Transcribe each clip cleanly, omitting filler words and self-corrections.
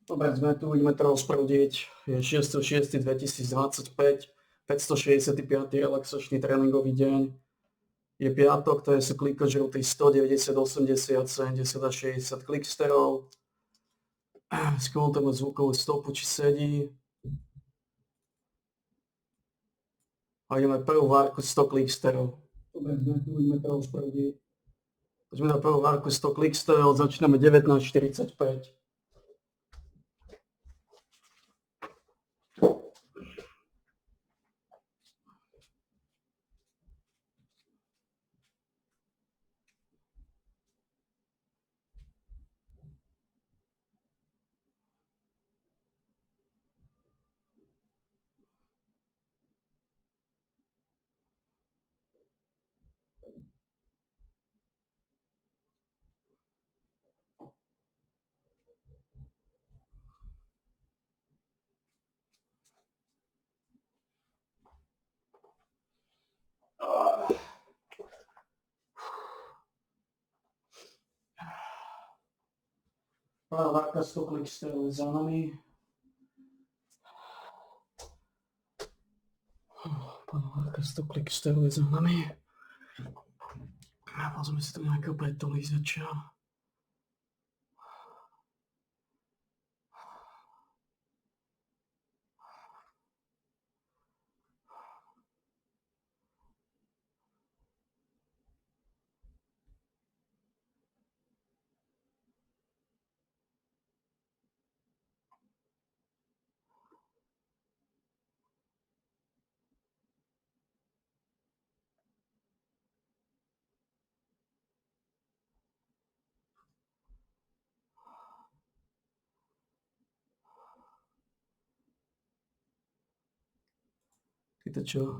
Dobre, sme tu, ideme to rozprúdiť. Je 6.6.2025, 565. relaxačný tréningový deň. Je piatok, to je sú klikožrutý 190, 80, 70 a 60 kliksterov. Skontrolujeme zvukovú stopu, či sedí. A ideme prvú várku 100 kliksterov. Dobre, sme tu, ideme to rozprúdiť. Poďme na prvú várku 100 kliksterov, začíname 19.45. Prvá várka 100 kliksterov je za nami. Prvá várka 100 kliksterov je za nami. Pozrieme si tu nejakého pretolízača.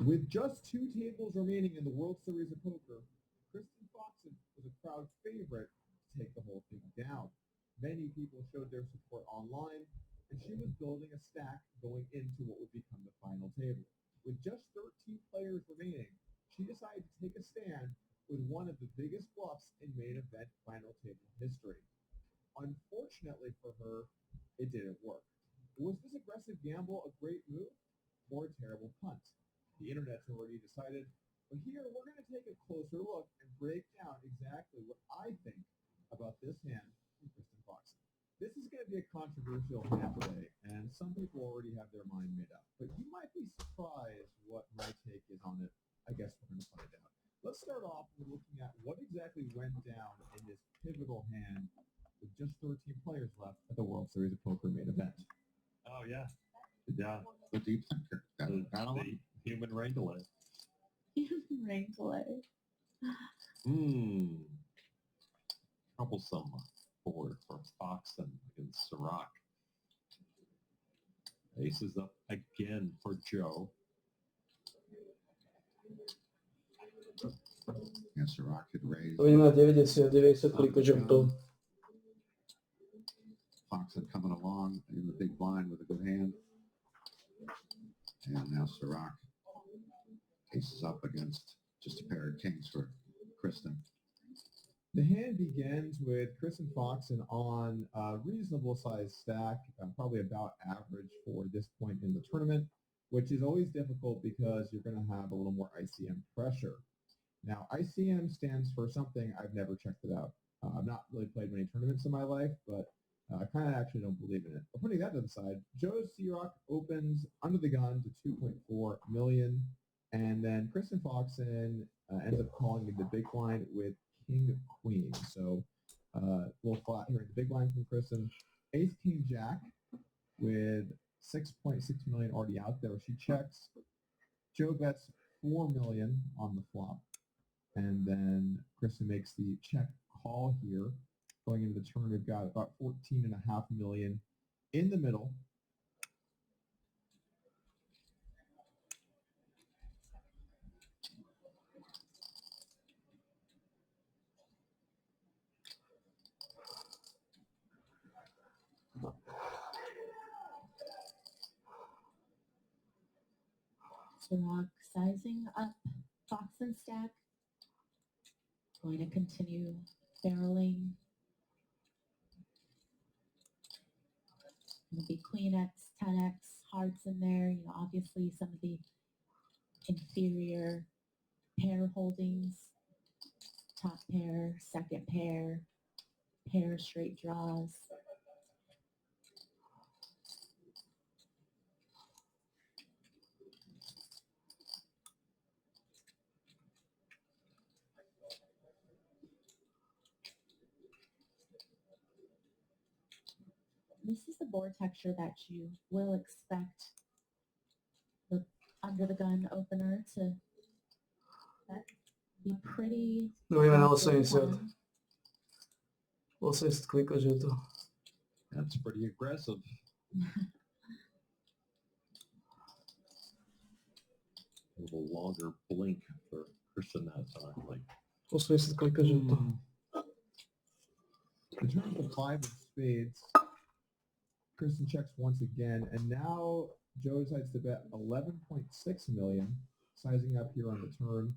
With just 2 tables remaining in the World Series of Poker, Kristen Foxen was a crowd favorite to take the whole thing down. Many people showed their support online, and she was building a stack going into what would become the final table. With just 13 players remaining, she decided to take a stand with one of the biggest bluffs in main event final table history. Unfortunately for her, it didn't work. Was this aggressive gamble a great move or a terrible punt? The internet's already decided, but here we're going to take a closer look and break down exactly what I think about this hand from Kristen Foxen. This is going to be a controversial hand today, and some people already have their mind made up, but you might be surprised what my take is on it. I guess we're going to find out. Let's start off with looking at what exactly went down in this pivotal hand with just 13 players left at the World Series of Poker main event. Oh, yeah. Yeah. What do you think? The human rain delay. Human rain delay. Troublesome board for Foxen against Sirac. Aces up again for Joe. Yes, Sirac could raise. Ideme na 90 klikožrutov. Foxen coming along in the big blind with a good hand. And now Sirac aces up against just a pair of kings for Kristen. The hand begins with Kristen Foxen on a reasonable sized stack, probably about average for this point in the tournament, which is always difficult because you're going to have a little more ICM pressure. Now, ICM stands for something I've never checked it out. I've not really played many tournaments in my life, but I kind of actually don't believe in it. But putting that to the side, Joe Sirac opens under the gun to 2.4 million, and then Kristen Foxen ends up calling the big blind with King Queen. So a little flat here in the big blind from Kristen. Ace King Jack with 6.6 million already out there. She checks. Joe bets 4 million on the flop, and then Kristen makes the check call here. Going into the turn, we've got about 14.5 million in the middle. Sirac sizing up Foxen stack. Going to continue barreling. going to be Queen X, 10X, hearts in there. You know, obviously some of the inferior pair holdings, top pair, second pair, pair straight draws. This is the board texture that you will expect the under the gun opener to be pretty. No ideme na roughly 80. planned. 80 klikač je to. That's pretty aggressive. A little longer blink for Kristen that time. Like 80 klikač je to. In terms of 5 of spades, Kristen checks once again, and now Joe decides to bet 11.6 million, sizing up here on the turn,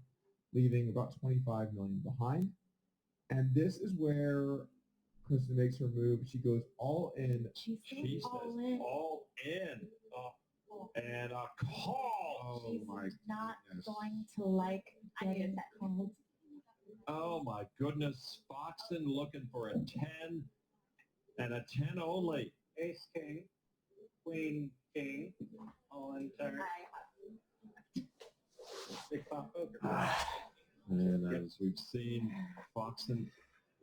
leaving about 25 million behind. And this is where Kristen makes her move. She goes all in. She's she going says all in. all in. And a call. She's my not goodness. going to like getting called. Oh my goodness. Foxen looking for a 10 and a 10 only. Ace king, queen king, all in turn. Big pot poker. And as we've seen, Foxen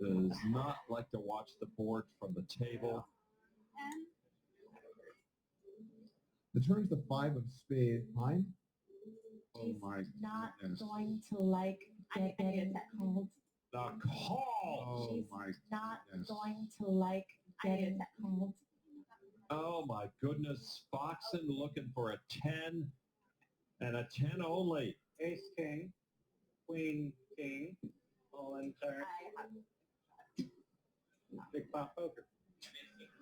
does not like to watch the board from the table. The turn's the 5 of spades behind. Oh She's my not goodness. going to like getting called. The call. Oh She's my not goodness. going to like getting called. Oh my goodness. Foxen looking for a 10 and a 10 only. Ace king, queen king, all in turn. Big pot poker.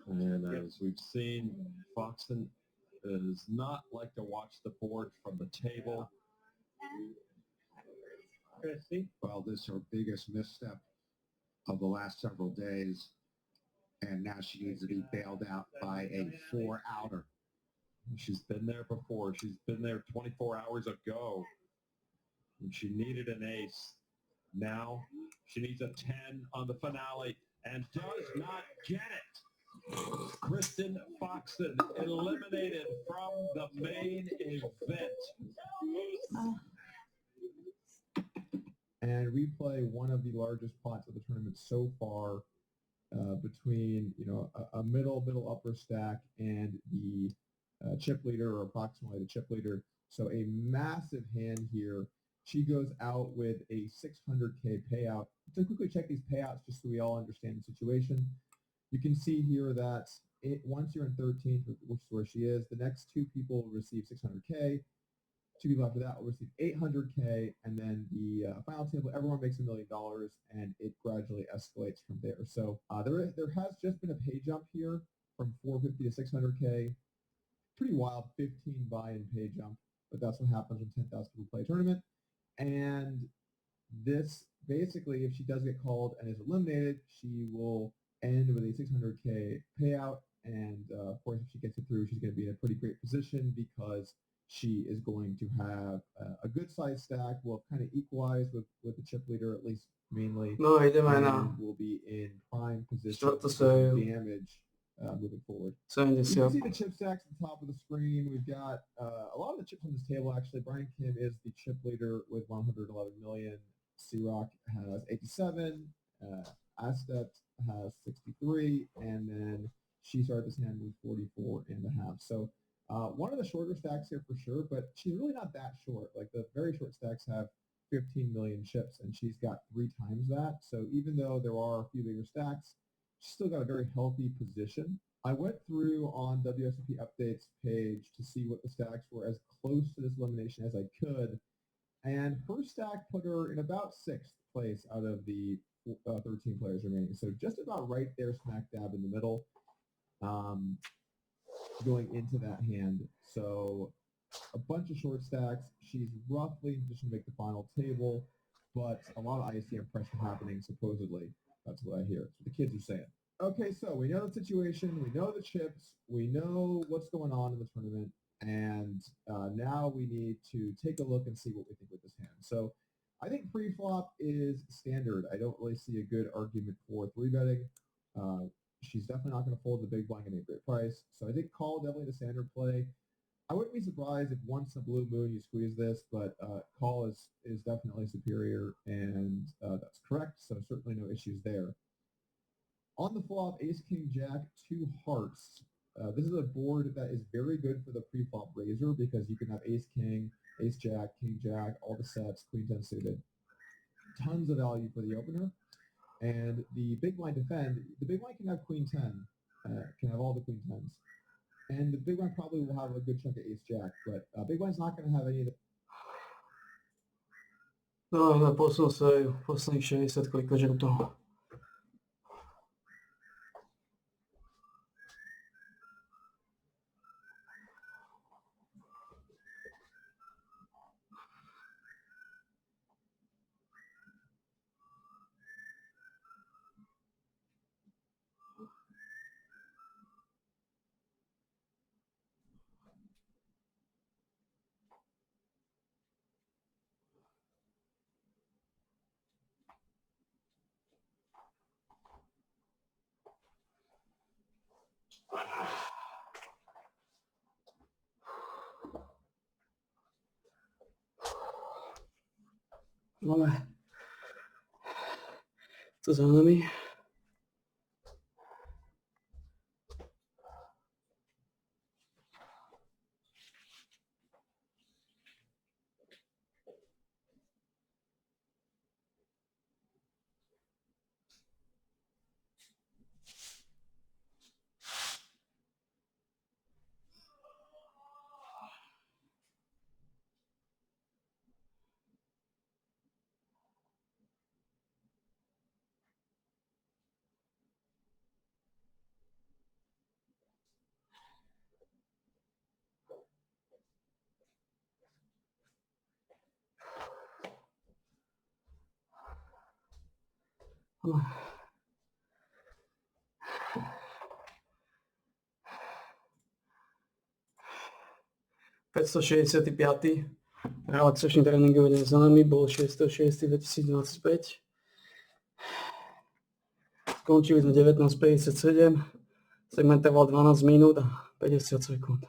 And as we've seen, Foxen does not like to watch the board from the table. Christy, Well, this is her biggest misstep of the last several days. And now she needs to be bailed out by a 4-outer. She's been there before. She's been there 24 hours ago. And she needed an ace. Now she needs a 10 on the finale and does not get it. Kristen Foxen eliminated from the main event. And we play one of the largest pots of the tournament so far, between a middle upper stack and the chip leader, or approximately the chip leader. So a massive hand here. She goes out with a 600K payout. To quickly check these payouts, just so we all understand the situation, you can see here that once you're in 13th, which is where she is, the next 2 people will receive 600K. 2 people after that will receive 800K, and then the final table, everyone makes $1 million, and it gradually escalates from there. So there has just been a pay jump here from 450 to 600K. Pretty wild, 15 buy-in pay jump, but that's what happens when 10,000 people play a tournament. And this, basically, if she does get called and is eliminated, she will end with a 600K payout. And of course, if she gets it through, she's going to be in a pretty great position because she is going to have a good size stack. Will kind of equalize with the chip leader, at least mainly. No, ideme na And will be in prime position Štvrtú to sériu. damage moving forward. 70. You can see the chip stacks at the top of the screen. We've got a lot of the chips on this table, actually. Brian Kim is the chip leader with 111 million. C-Rock has 87. Astet has 63. And then she started this hand with 44 and a half. So one of the shorter stacks here for sure, but she's really not that short. Like the very short stacks have 15 million chips, and she's got 3 times that. So even though there are a few bigger stacks, she's still got a very healthy position. I went through on WSOP Updates page to see what the stacks were as close to this elimination as I could, and her stack put her in about 6th place out of the 13 players remaining. So just about right there, smack dab in the middle, going into that hand. So a bunch of short stacks. She's roughly in position to make the final table, but a lot of ICM pressure happening, supposedly. That's what I hear. That's what the kids are saying. Okay, so we know the situation, we know the chips, we know what's going on in the tournament, and now we need to take a look and see what we think with this hand. So I think pre-flop is standard. I don't really see a good argument for 3-betting. She's definitely not going to fold the big blind and a great price. So I think call definitely the standard play. I wouldn't be surprised if once in a blue moon you squeeze this, but call is definitely superior, and that's correct. So certainly no issues there. On the flop, ace, king, jack, 2 hearts. This is a board that is very good for the pre-flop raiser because you can have ace, king, ace, jack, king, jack, all the sets, queen 10 suited. Tons of value for the opener. And the big blind defend, the big blind can have queen 10, can have all the queen 10s. And the big blind probably will have a good chunk of ace, jack, but big blind's not going to have any of the... No, posunul sa aj posledných 60 klikačov toho. Máme to za nami. Máme 565. Relaxačný tréningový deň za nami bol 6.6.2025. Skončili sme 19.57, segment trval 12 minút a 50 sekúnd.